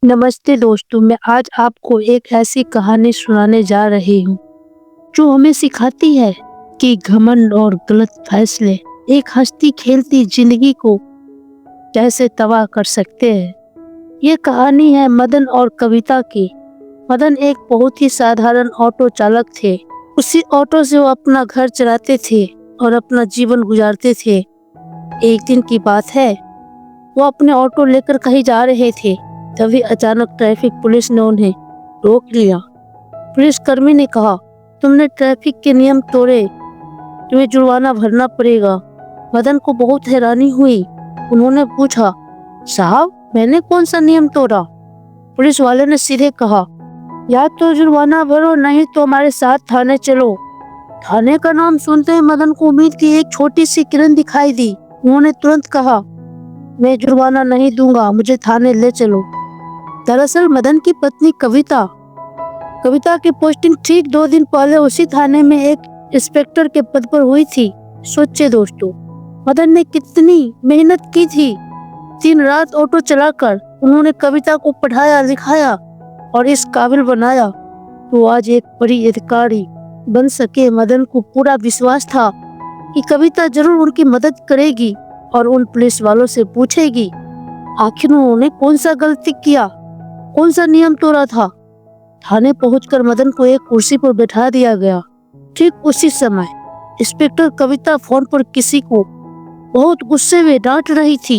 नमस्ते दोस्तों, मैं आज आपको एक ऐसी कहानी सुनाने जा रही हूँ जो हमें सिखाती है कि घमंड और गलत फैसले एक हंसती खेलती जिंदगी को कैसे तबाह कर सकते हैं। ये कहानी है मदन और कविता की। मदन एक बहुत ही साधारण ऑटो चालक थे। उसी ऑटो से वो अपना घर चलाते थे और अपना जीवन गुजारते थे। एक दिन की बात है, वो अपने ऑटो लेकर कहीं जा रहे थे। तभी अचानक ट्रैफिक पुलिस ने उन्हें रोक लिया। पुलिस कर्मी ने कहा, तुमने ट्रैफिक के नियम तोड़े, तुम्हें जुर्माना भरना पड़ेगा। मदन को बहुत हैरानी हुई। उन्होंने पूछा, साहब मैंने कौन सा नियम तोड़ा? पुलिस वाले ने सीधे कहा, या तो जुर्माना भरो, नहीं तो हमारे साथ थाने चलो। थाने का नाम सुनते ही मदन को उम्मीद की एक छोटी सी किरण दिखाई दी। उन्होंने तुरंत कहा, मैं जुर्माना नहीं दूंगा, मुझे थाने ले चलो। दरअसल मदन की पत्नी कविता की पोस्टिंग ठीक 2 दिन पहले उसी थाने में एक इंस्पेक्टर के पद पर हुई थी। सोचिए दोस्तों, मदन ने कितनी मेहनत की थी। दिन रात ऑटो चलाकर उन्होंने कविता को पढ़ाया लिखाया और इस काबिल बनाया तो आज एक बड़ी अधिकारी बन सके। मदन को पूरा विश्वास था कि कविता जरूर उनकी मदद करेगी और उन पुलिस वालों से पूछेगी आखिर उन्होंने कौन सा गलती किया, कौन सा नियम तोड़ा था। थाने पहुंचकर मदन को एक कुर्सी पर बैठा दिया गया। ठीक उसी समय इंस्पेक्टर कविता फोन पर किसी को बहुत गुस्से में डांट रही थी।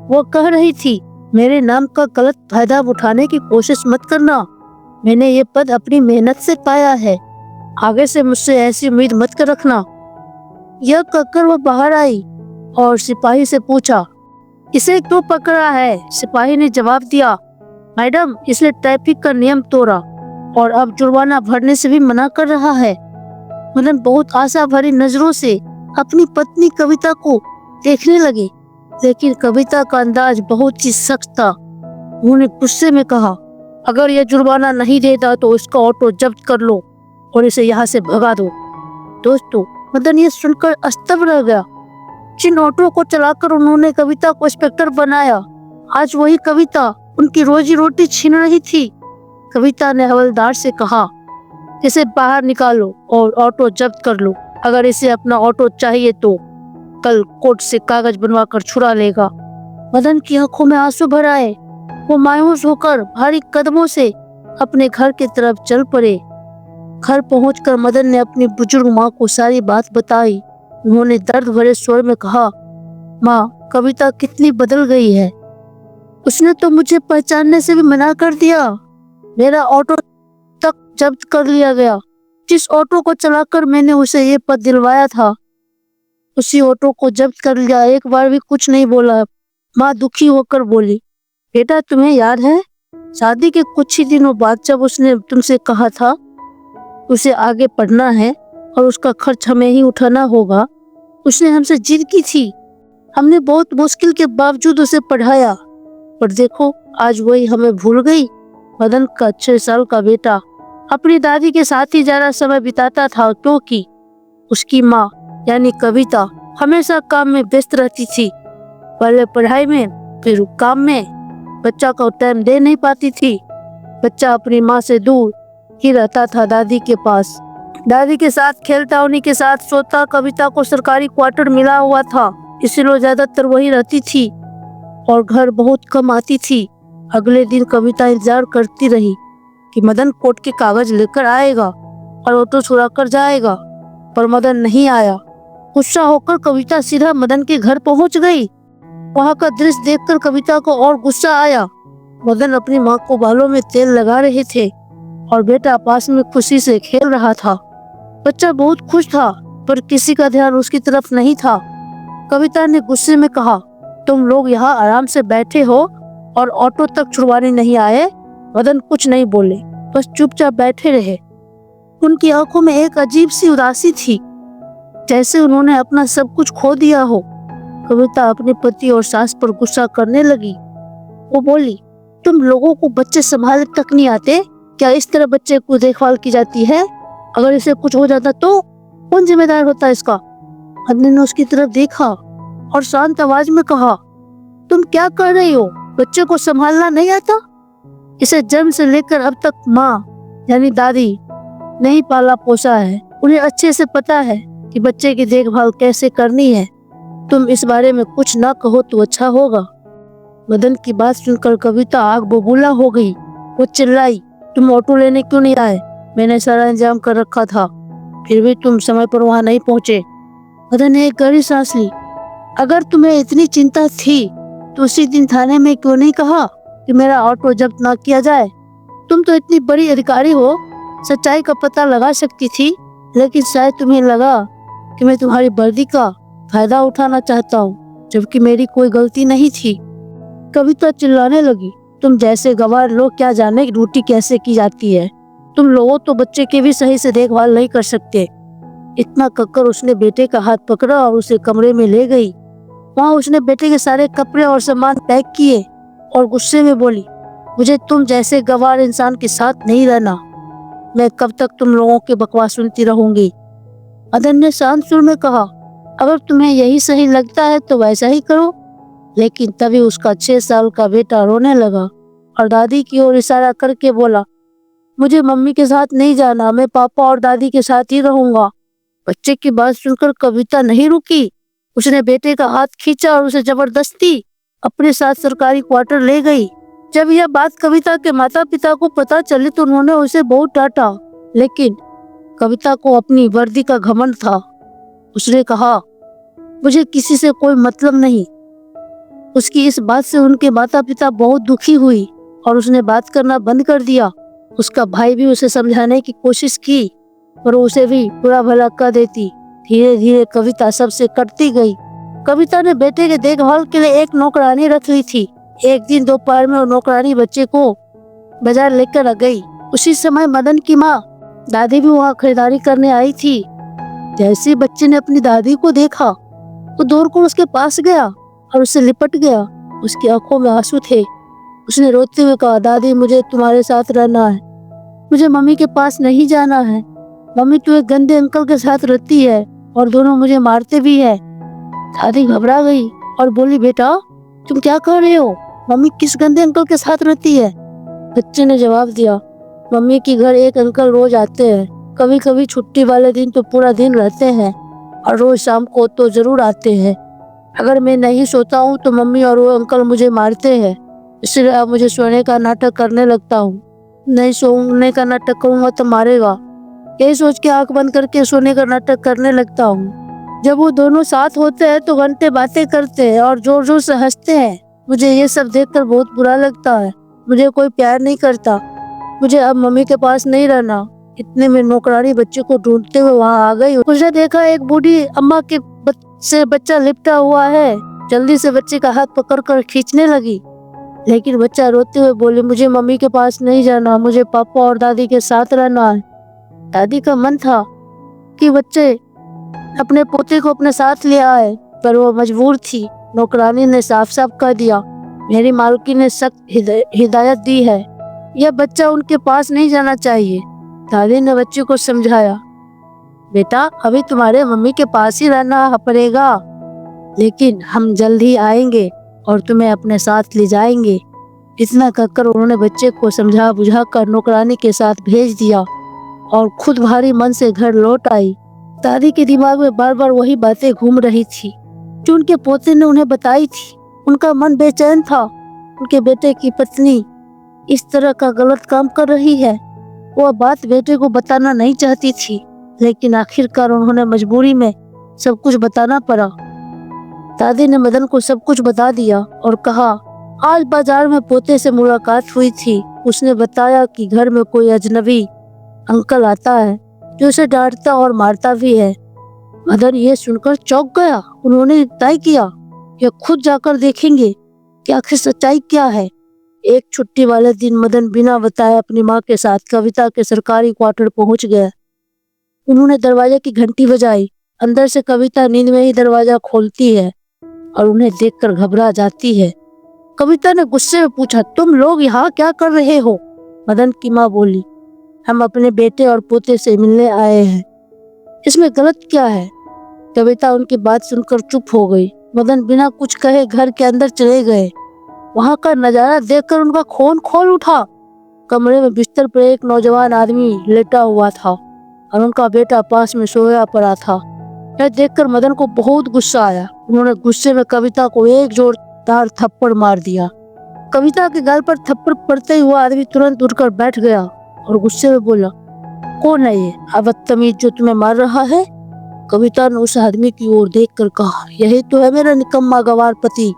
वो कह रही थी, मेरे नाम का गलत फायदा उठाने की कोशिश मत करना। मैंने ये पद अपनी मेहनत से पाया है, आगे से मुझसे ऐसी उम्मीद मत कर रखना। यह कहकर वो बाहर आई और सिपाही से पूछा, इसे क्यों पकड़ा है? सिपाही ने जवाब दिया, मैडम इसने ट्रैफिक का नियम तोड़ा और अब जुर्माना भरने से भी मना कर रहा है। मदन बहुत आशा भरी नजरों से अपनी पत्नी कविता को देखने लगे, लेकिन कविता का अंदाज बहुत ही सख्त था। उन्होंने गुस्से में कहा, अगर यह जुर्माना नहीं देता तो इसका ऑटो जब्त कर लो और इसे यहाँ से भगा दो। दोस्तों, मदन ये सुनकर स्तब्ध रह गया। जिन ऑटो को चलाकर उन्होंने कविता को इंस्पेक्टर बनाया, आज वही कविता उनकी रोजी रोटी छीन रही थी। कविता ने हवलदार से कहा, इसे बाहर निकालो और ऑटो जब्त कर लो। अगर इसे अपना ऑटो चाहिए तो कल कोर्ट से कागज बनवा कर छुड़ा लेगा। मदन की आंखों में आंसू भर आए। वो मायूस होकर भारी कदमों से अपने घर की तरफ चल पड़े। घर पहुंचकर मदन ने अपनी बुजुर्ग माँ को सारी बात बताई। उन्होंने दर्द भरे स्वर में कहा, माँ कविता कितनी बदल गई है। उसने तो मुझे पहचानने से भी मना कर दिया। मेरा ऑटो तक जब्त कर लिया गया। जिस ऑटो को चलाकर मैंने उसे ये पद दिलवाया था, उसी ऑटो को जब्त कर लिया। एक बार भी कुछ नहीं बोला। माँ दुखी होकर बोली, बेटा तुम्हें याद है शादी के कुछ ही दिनों बाद जब उसने तुमसे कहा था उसे आगे पढ़ना है और उसका खर्च हमें ही उठाना होगा, उसने हमसे जिद की थी। हमने बहुत मुश्किल के बावजूद उसे पढ़ाया, पर देखो आज वही हमें भूल गई। मदन का 6 साल का बेटा अपनी दादी के साथ ही ज्यादा समय बिताता था, क्योंकि उसकी माँ यानी कविता हमेशा काम में व्यस्त रहती थी। पहले पढ़ाई में फिर काम में। बच्चा को टाइम दे नहीं पाती थी। बच्चा अपनी माँ से दूर ही रहता था, दादी के पास। दादी के साथ खेलता, उन्हीं के साथ सोता। कविता को सरकारी क्वार्टर मिला हुआ था, इसलिए ज्यादातर वही रहती थी और घर बहुत कम आती थी। अगले दिन कविता इंतजार करती रही कि मदन कोर्ट के कागज लेकर आएगा और ऑटो छुड़ा कर जाएगा, पर मदन नहीं आया। गुस्सा होकर कविता सीधा मदन के घर पहुंच गई। वहां का दृश्य देखकर कविता को और गुस्सा आया। मदन अपनी माँ को बालों में तेल लगा रहे थे और बेटा पास में खुशी से खेल रहा था। बच्चा बहुत खुश था, पर किसी का ध्यान उसकी तरफ नहीं था। कविता ने गुस्से में कहा, तुम लोग यहाँ आराम से बैठे हो और ऑटो तक छुड़वाने नहीं आए। मदन कुछ नहीं बोले, बस चुपचाप बैठे रहे। उनकी आंखों में एक अजीब सी उदासी थी, जैसे उन्होंने अपना सब कुछ खो दिया हो। कविता अपने पति और सास पर गुस्सा करने लगी। वो बोली, तुम लोगों को बच्चे संभालने तक नहीं आते क्या? इस तरह बच्चे को देखभाल की जाती है? अगर इसे कुछ हो जाता तो कौन जिम्मेदार होता इसका? मदन ने उसकी तरफ देखा और शांत आवाज में कहा, तुम क्या कर रही हो? बच्चे को संभालना नहीं आता? इसे जन्म से लेकर अब तक माँ यानी दादी नहीं पाला पोसा है। उन्हें अच्छे से पता है कि बच्चे की देखभाल कैसे करनी है। तुम इस बारे में कुछ ना कहो तो अच्छा होगा। मदन की बात सुनकर कविता आग बबूला हो गई। वो चिल्लाई, तुम ऑटो लेने क्यों नहीं आए? मैंने सारा इंतजाम कर रखा था, फिर भी तुम समय पर वहां नहीं पहुंचे। मदन ने एक गहरी सांस ली। अगर तुम्हें इतनी चिंता थी तो उसी दिन थाने में क्यों नहीं कहा कि मेरा ऑटो जब्त ना किया जाए? तुम तो इतनी बड़ी अधिकारी हो, सच्चाई का पता लगा सकती थी, लेकिन शायद तुम्हें लगा कि मैं तुम्हारी वर्दी का फायदा उठाना चाहता हूँ, जबकि मेरी कोई गलती नहीं थी। कविता चिल्लाने लगी, तुम जैसे गवार लोग क्या जाने ड्यूटी कैसे की जाती है। तुम लोगों तो बच्चे की भी सही से देखभाल नहीं कर सकते। इतना कहकर उसने बेटे का हाथ पकड़ा और उसे कमरे में ले गई। वहाँ उसने बेटे के सारे कपड़े और सामान पैक किए और गुस्से में बोली, मुझे तुम जैसे गवार इंसान के साथ नहीं रहना। मैं कब तक तुम लोगों की बकवास सुनती रहूंगी? मदन ने शांत सुर में कहा, अगर तुम्हें यही सही लगता है तो वैसा ही करो। लेकिन तभी उसका 6 साल का बेटा रोने लगा और दादी की ओर इशारा करके बोला, मुझे मम्मी के साथ नहीं जाना, मैं पापा और दादी के साथ ही रहूंगा। बच्चे की बात सुनकर कविता नहीं रुकी। उसने बेटे का हाथ खींचा और उसे जबरदस्ती अपने साथ सरकारी क्वार्टर ले गई। जब यह बात कविता के माता पिता को पता चली तो उन्होंने उसे बहुत डांटा, लेकिन कविता को अपनी वर्दी का घमंड था। उसने कहा, मुझे किसी से कोई मतलब नहीं। उसकी इस बात से उनके माता पिता बहुत दुखी हुई और उसने बात करना बंद कर दिया। उसका भाई भी उसे समझाने की कोशिश की, पर उसे भी बुरा भला कह देती। धीरे धीरे कविता सबसे कटती गई। कविता ने बेटे के देखभाल के लिए एक नौकरानी रख ली थी। एक दिन दोपहर में वो नौकरानी बच्चे को बाजार लेकर आ गई। उसी समय मदन की माँ दादी भी वहाँ खरीदारी करने आई थी। जैसे ही बच्चे ने अपनी दादी को देखा, वो दौड़कर उसके पास गया और उससे लिपट गया। उसकी आंखों में आंसू थे। उसने रोते हुए कहा, दादी मुझे तुम्हारे साथ रहना है, मुझे मम्मी के पास नहीं जाना है। मम्मी तो एक गंदे अंकल के साथ रहती है और दोनों मुझे मारते भी है। दादी घबरा गई और बोली, बेटा तुम क्या कर रहे हो? मम्मी किस गंदे अंकल के साथ रहती है? बच्चे ने जवाब दिया, मम्मी के घर एक अंकल रोज आते हैं, कभी कभी छुट्टी वाले दिन तो पूरा दिन रहते हैं और रोज शाम को तो जरूर आते हैं। अगर मैं नहीं सोता हूँ तो मम्मी और वो अंकल मुझे मारते हैं, इसलिए अब मुझे सोने का नाटक करने लगता हूँ। नहीं सोने का नाटक करूँगा तो मारेगा, यही सोच के आंख बंद करके सोने का नाटक करने लगता हूँ। जब वो दोनों साथ होते हैं तो घंटे बातें करते हैं और जोर जोर से हंसते हैं। मुझे ये सब देखकर बहुत बुरा लगता है। मुझे कोई प्यार नहीं करता। मुझे अब मम्मी के पास नहीं रहना। इतने में नौकरानी बच्चे को ढूंढते हुए वहाँ आ गई। उसने देखा एक बूढ़ी अम्मा के से बच्चा लिपटा हुआ है। जल्दी से बच्चे का हाथ पकड़कर खींचने लगी, लेकिन बच्चा रोते हुए बोले, मुझे मम्मी के पास नहीं जाना, मुझे पापा और दादी के साथ रहना है। दादी का मन था कि बच्चे अपने पोते को अपने साथ ले आए, पर वो मजबूर थी। नौकरानी ने साफ साफ कह दिया, मेरी मालकिन ने सख्त हिदायत दी है, यह बच्चा उनके पास नहीं जाना चाहिए। दादी ने बच्चे को समझाया, बेटा अभी तुम्हारे मम्मी के पास ही रहना पड़ेगा, लेकिन हम जल्द ही आएंगे और तुम्हें अपने साथ ले जाएंगे। इतना कहकर उन्होंने बच्चे को समझा बुझा कर नौकरानी के साथ भेज दिया और खुद भारी मन से घर लौट आई। दादी के दिमाग में बार बार वही बातें घूम रही थी जो उनके पोते ने उन्हें बताई थी। उनका मन बेचैन था। उनके बेटे की पत्नी इस तरह का गलत काम कर रही है। वह बात बेटे को बताना नहीं चाहती थी, लेकिन आखिरकार उन्होंने मजबूरी में सब कुछ बताना पड़ा। दादी ने मदन को सब कुछ बता दिया और कहा, आज बाजार में पोते से मुलाकात हुई थी। उसने बताया कि घर में कोई अजनबी अंकल आता है जो उसे डांटता और मारता भी है। मदन ये सुनकर चौंक गया। उन्होंने तय किया कि खुद जाकर देखेंगे कि आखिर सच्चाई क्या है। एक छुट्टी वाले दिन मदन बिना बताए अपनी माँ के साथ कविता के सरकारी क्वार्टर पहुंच गया। उन्होंने दरवाजे की घंटी बजाई। अंदर से कविता नींद में ही दरवाजा खोलती है और उन्हें देखकर घबरा जाती है। कविता ने गुस्से में पूछा, तुम लोग यहाँ क्या कर रहे हो? मदन की माँ बोली, हम अपने बेटे और पोते से मिलने आए हैं, इसमें गलत क्या है? कविता उनकी बात सुनकर चुप हो गई। मदन बिना कुछ कहे घर के अंदर चले गए। वहां का नजारा देखकर उनका खून खौल उठा। कमरे में बिस्तर पर एक नौजवान आदमी लेटा हुआ था और उनका बेटा पास में सोया पड़ा था। यह देखकर मदन को बहुत गुस्सा आया। उन्होंने गुस्से में कविता को एक जोरदार थप्पड़ मार दिया। कविता के गाल पर थप्पड़ पड़ते ही हुआ आदमी तुरंत उठकर बैठ गया और गुस्से में बोला, कौन है ये बदतमीज जो तुम्हें मार रहा है? कविता ने उस आदमी की ओर देखकर कहा, यही तो है मेरा निकम्मा गंवार पति।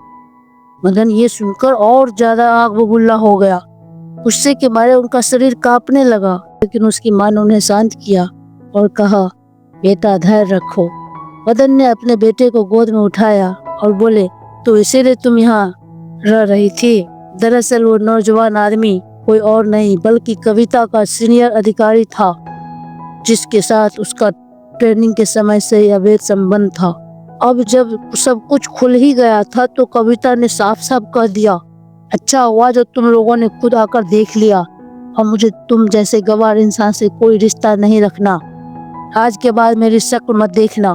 मदन ये सुनकर और ज्यादा आग बबूला हो गया। गुस्से के मारे उनका शरीर कांपने लगा, लेकिन उसकी मां ने उन्हें शांत किया और कहा, बेटा धैर्य रखो। मदन ने अपने बेटे को गोद में उठाया और बोले, तो इसीलिए तुम यहाँ रह रही थी? दरअसल वो नौजवान आदमी कोई और नहीं बल्कि कविता का सीनियर अधिकारी था, जिसके साथ उसका ट्रेनिंग के समय से ही अवैध संबंध था। अब जब सब कुछ खुल ही गया था तो कविता ने साफ साफ कह दिया, अच्छा हुआ जो तुम लोगों ने खुद आकर देख लिया और मुझे तुम जैसे गंवार इंसान से कोई रिश्ता नहीं रखना। आज के बाद मेरी शक्ल मत देखना।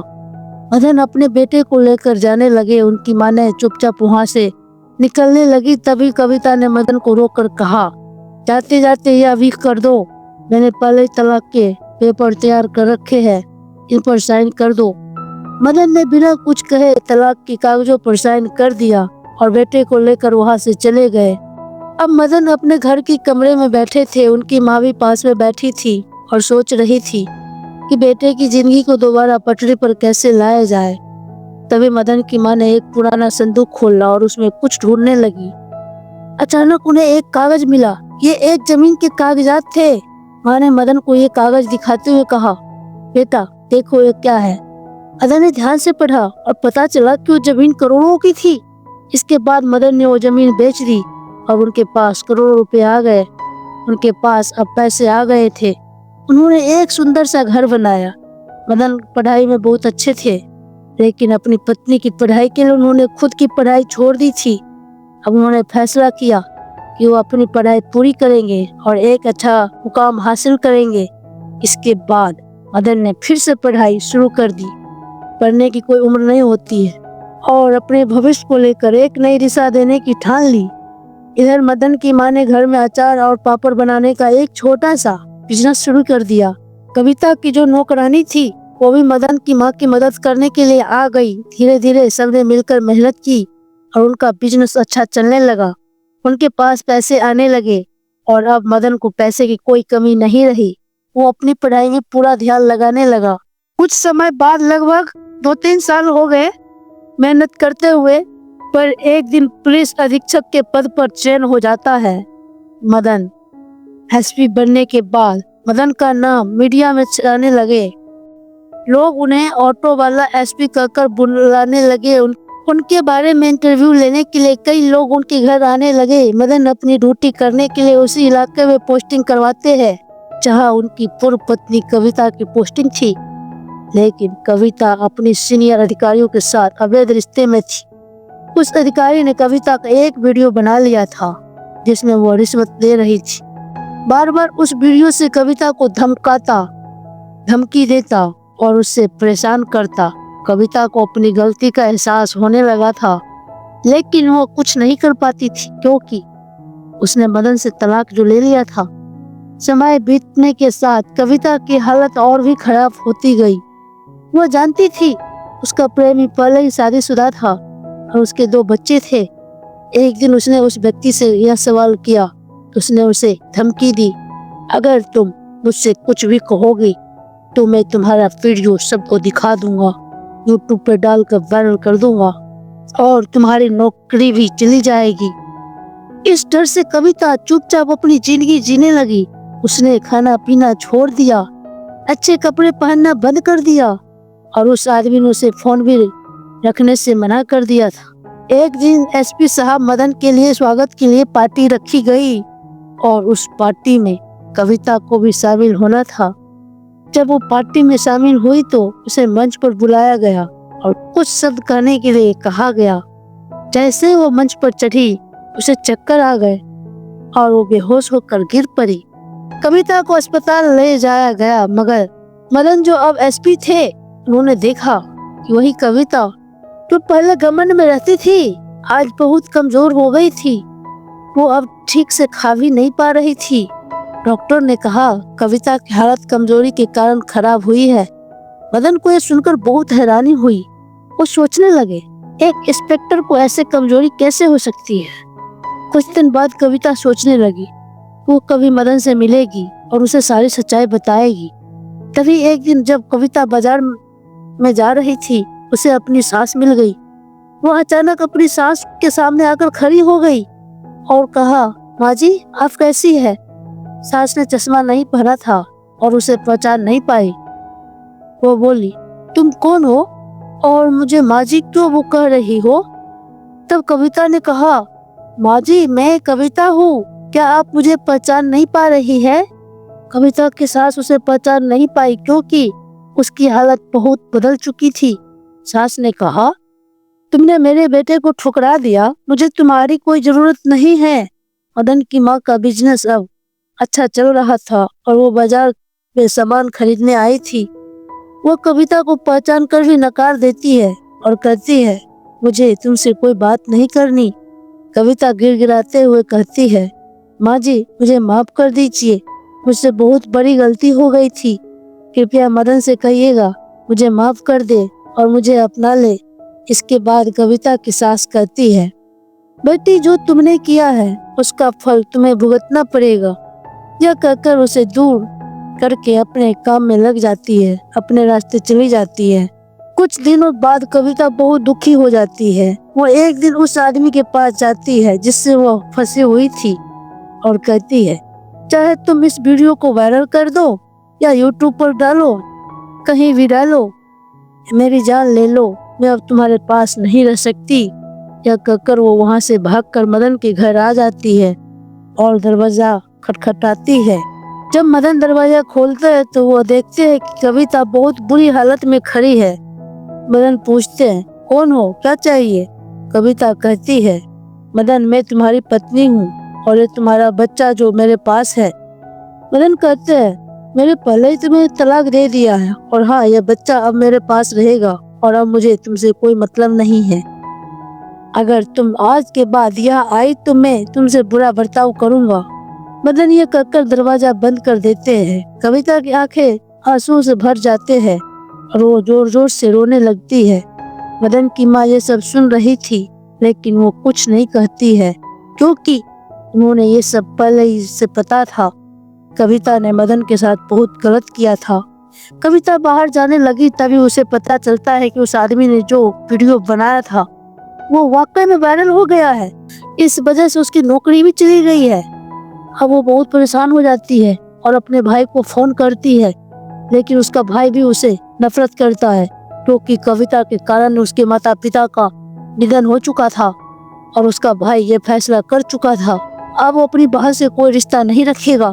मदन अपने बेटे को लेकर जाने लगे। उनकी मां ने चुपचाप वहां से निकलने लगी। तभी कविता ने मदन को रोककर कहा, जाते जाते यह अभी कर दो, मैंने पहले तलाक के पेपर तैयार कर रखे हैं, इन पर साइन कर दो। मदन ने बिना कुछ कहे तलाक के कागजों पर साइन कर दिया और बेटे को लेकर वहां से चले गए। अब मदन अपने घर के कमरे में बैठे थे। उनकी माँ भी पास में बैठी थी और सोच रही थी कि बेटे की जिंदगी को दोबारा पटरी पर कैसे लाया जाए। तभी मदन की माँ ने एक पुराना संदूक खोला और उसमें कुछ ढूंढने लगी। अचानक उन्हें एक कागज मिला। ये एक जमीन के कागजात थे। माँ ने मदन को ये कागज दिखाते हुए कहा, बेटा देखो ये क्या है। मदन ने ध्यान से पढ़ा और पता चला कि वो जमीन करोड़ों की थी। इसके बाद मदन ने वो जमीन बेच दी और उनके पास करोड़ों रुपए आ गए। उनके पास अब पैसे आ गए थे। उन्होंने एक सुंदर सा घर बनाया। मदन पढ़ाई में बहुत अच्छे थे, लेकिन अपनी पत्नी की पढ़ाई के लिए उन्होंने खुद की पढ़ाई छोड़ दी थी। अब उन्होंने फैसला किया कि वो अपनी पढ़ाई पूरी करेंगे और एक अच्छा मुकाम हासिल करेंगे। इसके बाद मदन ने फिर से पढ़ाई शुरू कर दी। पढ़ने की कोई उम्र नहीं होती है और अपने भविष्य को लेकर एक नई दिशा देने की ठान ली। इधर मदन की मां ने घर में अचार और पापड़ बनाने का एक छोटा सा बिजनेस शुरू कर दिया। कविता की जो नौकरानी थी वो भी मदन की मां की मदद करने के लिए आ गई। धीरे धीरे सबने मिलकर मेहनत की और उनका बिजनेस अच्छा चलने लगा। उनके पास पैसे आने लगे और अब मदन को पैसे की कोई कमी नहीं रही। वो अपनी पढ़ाई में पूरा ध्यान लगाने लगा। कुछ समय बाद, लगभग 2-3 साल हो गए मेहनत करते हुए, पर एक दिन पुलिस अधीक्षक के पद पर चयन हो जाता है। मदन एसपी बनने के बाद मदन का नाम मीडिया में छाने लगे। लोग उन्हें ऑटो वाला एसपी कहकर बुलाने लगे। उनके बारे में इंटरव्यू लेने के लिए कई लोग उनके घर आने लगे। मदन अपनी ड्यूटी करने के लिए उसी इलाके में पोस्टिंग करवाते हैं जहां उनकी पूर्व पत्नी कविता की पोस्टिंग थी। लेकिन कविता अपनी सीनियर अधिकारियों के साथ अवैध रिश्ते में थी। उस अधिकारी ने कविता का एक वीडियो बना लिया था जिसमें वो रिश्वत दे रही थी। बार बार उस वीडियो से कविता को धमकी देता और उससे परेशान करता। कविता को अपनी गलती का एहसास होने लगा था, लेकिन वो कुछ नहीं कर पाती थी क्योंकि उसने मदन से तलाक जो ले लिया था। समय बीतने के साथ कविता की हालत और भी खराब होती गई। वो जानती थी उसका प्रेमी पहले ही शादीशुदा था और उसके 2 बच्चे थे। एक दिन उसने उस व्यक्ति से यह सवाल किया तो उसने उसे धमकी दी, अगर तुम मुझसे कुछ भी कहोगी तो मैं तुम्हारा वीडियो सबको दिखा दूंगा, यूट्यूब पर डालकर वायरल कर दूंगा और तुम्हारी नौकरी भी चली जाएगी। इस डर से कविता चुपचाप अपनी जिंदगी जीने लगी। उसने खाना पीना छोड़ दिया, अच्छे कपड़े पहनना बंद कर दिया और उस आदमी ने उसे फोन भी रखने से मना कर दिया था। एक दिन एसपी साहब मदन के लिए स्वागत के लिए पार्टी रखी गई और उस पार्टी में कविता को भी शामिल होना था। जब वो पार्टी में शामिल हुई तो उसे मंच पर बुलाया गया और कुछ शब्द कहने के लिए कहा गया। जैसे वो मंच पर चढ़ी उसे चक्कर आ गए और वो बेहोश होकर गिर पड़ी। कविता को अस्पताल ले जाया गया, मगर मदन जो अब एसपी थे उन्होंने देखा कि वही कविता जो पहले घमंड में रहती थी आज बहुत कमजोर हो गई थी। वो अब ठीक से खा भी नहीं पा रही थी डॉक्टर ने कहा कविता की हालत कमजोरी के कारण खराब हुई है। मदन को यह सुनकर बहुत हैरानी हुई। वो सोचने लगे एक इंस्पेक्टर को ऐसे कमजोरी कैसे हो सकती है। कुछ दिन बाद कविता सोचने लगी वो कभी मदन से मिलेगी और उसे सारी सच्चाई बताएगी। तभी एक दिन जब कविता बाजार में जा रही थी उसे अपनी सास मिल गई। वो अचानक अपनी सास के सामने आकर खड़ी हो गई और कहा, माँ जी आप कैसी है। सास ने चश्मा नहीं पहना था और उसे पहचान नहीं पाई। वो बोली, तुम कौन हो और मुझे माँ जी क्यों वो कह रही हो। तब कविता ने कहा, माँ जी मैं कविता हूँ, क्या आप मुझे पहचान नहीं पा रही है। कविता की सास उसे पहचान नहीं पाई क्योंकि उसकी हालत बहुत बदल चुकी थी। सास ने कहा, तुमने मेरे बेटे को ठुकरा दिया, मुझे तुम्हारी कोई जरूरत नहीं है। मदन की माँ का बिजनेस अब अच्छा चल रहा था और वो बाजार में सामान खरीदने आई थी। वो कविता को पहचान कर भी नकार देती है और कहती है, मुझे तुमसे कोई बात नहीं करनी। कविता गिड़गिड़ाते हुए कहती है, माँ जी मुझे माफ कर दीजिए, मुझसे बहुत बड़ी गलती हो गई थी। कृपया मदन से कहिएगा मुझे माफ कर दे और मुझे अपना ले। इसके बाद कविता की सास कहती है, बेटी जो तुमने किया है उसका फल तुम्हें भुगतना पड़ेगा। यह कहकर उसे दूर करके अपने काम में लग जाती है, अपने रास्ते चली जाती है। कुछ दिनों बाद कविता बहुत दुखी हो जाती है। वो एक दिन उस आदमी के पास जाती है जिससे वो फंसी हुई थी और कहती है, चाहे तुम इस वीडियो को वायरल कर दो या यूट्यूब पर डालो, कहीं भी डालो, मेरी जान ले लो, मैं अब तुम्हारे पास नहीं रह सकती। यह कहकर वो वहाँ से भागकर मदन के घर आ जाती है और दरवाजा खटखटाती है। जब मदन दरवाजा खोलते हैं तो वो देखते हैं कि कविता बहुत बुरी हालत में खड़ी है। मदन पूछते हैं, कौन हो, क्या चाहिए। कविता कहती है, मदन मैं तुम्हारी पत्नी हूँ और ये तुम्हारा बच्चा जो मेरे पास है। मदन कहते हैं, मैंने पहले ही तुम्हें तलाक दे दिया है और हाँ यह बच्चा अब मेरे पास रहेगा और अब मुझे तुमसे कोई मतलब नहीं है। अगर तुम आज के बाद यहाँ आई तो मैं तुमसे बुरा बर्ताव करूँगा। मदन ये कहकर दरवाजा बंद कर देते हैं। कविता की आंखें आंसू से भर जाते हैं और वो जोर जोर से रोने लगती है। मदन की माँ ये सब सुन रही थी लेकिन वो कुछ नहीं कहती है क्योंकि उन्होंने ये सब पहले ही से पता था। कविता ने मदन के साथ बहुत गलत किया था। कविता बाहर जाने लगी तभी उसे पता चलता है कि उस आदमी ने जो वीडियो बनाया था वो वाकई में वायरल हो गया है। इस वजह से उसकी नौकरी भी चली गई है। अब वो बहुत परेशान हो जाती है और अपने भाई को फोन करती है लेकिन उसका भाई भी उसे नफरत करता है क्योंकि कविता के कारण उसके माता पिता का निधन हो चुका था और उसका भाई ये फैसला कर चुका था अब वो अपनी बहन से कोई रिश्ता नहीं रखेगा।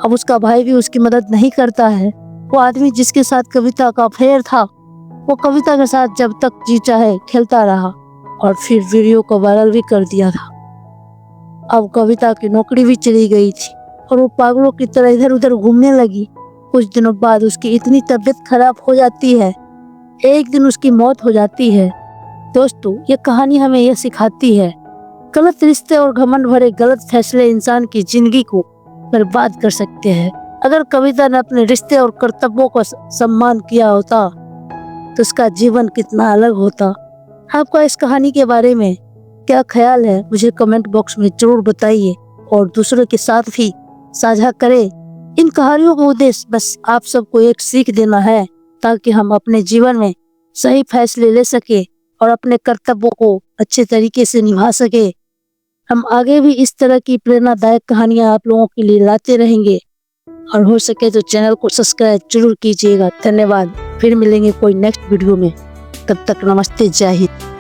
अब उसका भाई भी उसकी मदद नहीं करता है। वो आदमी जिसके साथ कविता का अफेयर था वो कविता के साथ जब तक जी चाहे खेलता रहा और फिर वीडियो को वायरल भी कर दिया था। अब कविता की नौकरी भी चली गई थी और वो पागलों की तरह इधर उधर घूमने लगी। कुछ दिनों बाद उसकी इतनी तबीयत खराब हो जाती है, एक दिन उसकी मौत हो जाती है। दोस्तों ये कहानी हमें यह सिखाती है गलत रिश्ते और घमंड भरे गलत फैसले इंसान की जिंदगी को बर्बाद कर सकते हैं। अगर कविता ने अपने रिश्ते और कर्तव्यों का सम्मान किया होता तो उसका जीवन कितना अलग होता। आपका इस कहानी के बारे में क्या ख्याल है मुझे कमेंट बॉक्स में जरूर बताइए और दूसरों के साथ भी साझा करें। इन कहानियों का उद्देश्य बस आप सबको एक सीख देना है ताकि हम अपने जीवन में सही फैसले ले सके और अपने कर्तव्यों को अच्छे तरीके से निभा सके। हम आगे भी इस तरह की प्रेरणादायक कहानियां आप लोगों के लिए लाते रहेंगे और हो सके तो चैनल को सब्सक्राइब जरूर कीजिएगा। धन्यवाद। फिर मिलेंगे कोई नेक्स्ट वीडियो में, तब तक नमस्ते, जय हिंद।